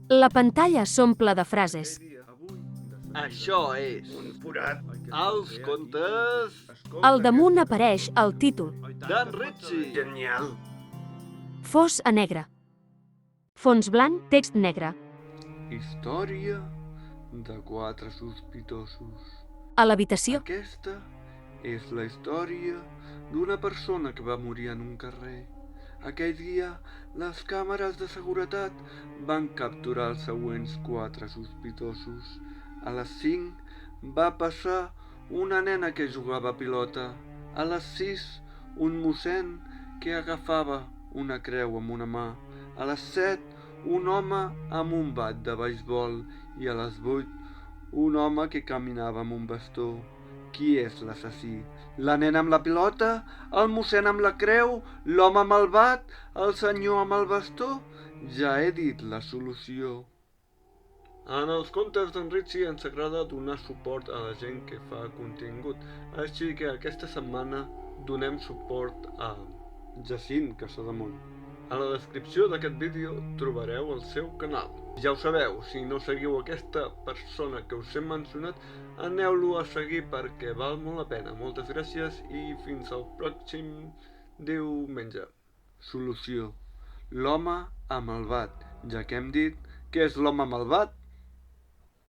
La pantalla s'omple de frases. Això és Els contes Al damunt apareix el títol. d'en Ritchie. Genial. Fos a negre. Fons blanc, text negre. Història de 4 sospitosos. A l'habitació. Aquesta és la història d'una persona que va morir en un carrer. Aquell dia, les càmeres de seguretat van capturar els següents 4 sospitosos. A les 5 va passar una nena que jugava a pilota. A les 6, un mossèn que agafava una creu amb una mà. A les 7, un home amb un bat de beisbol. I a les 8, un home que caminava amb un bastó. Qui és l'assassí? La nena amb la pilota? El mossèn amb la creu? L'home amb el bat? El senyor amb el bastó? Ja he dit la solució. En els contes d'en Ritchie ens agrada donar suport a la gent que fa contingut, així que aquesta setmana donem suport a Jacint Casademont. A la descripció d'aquest vídeo trobareu el seu canal. Ja ho sabeu, si no seguiu aquesta persona que us hem mencionat, aneu-lo a seguir perquè val molt la pena. Moltes gràcies i fins al pròxim diumenge. Solució. L'home amb el bat. Ja que hem dit què és l'home amb el bat,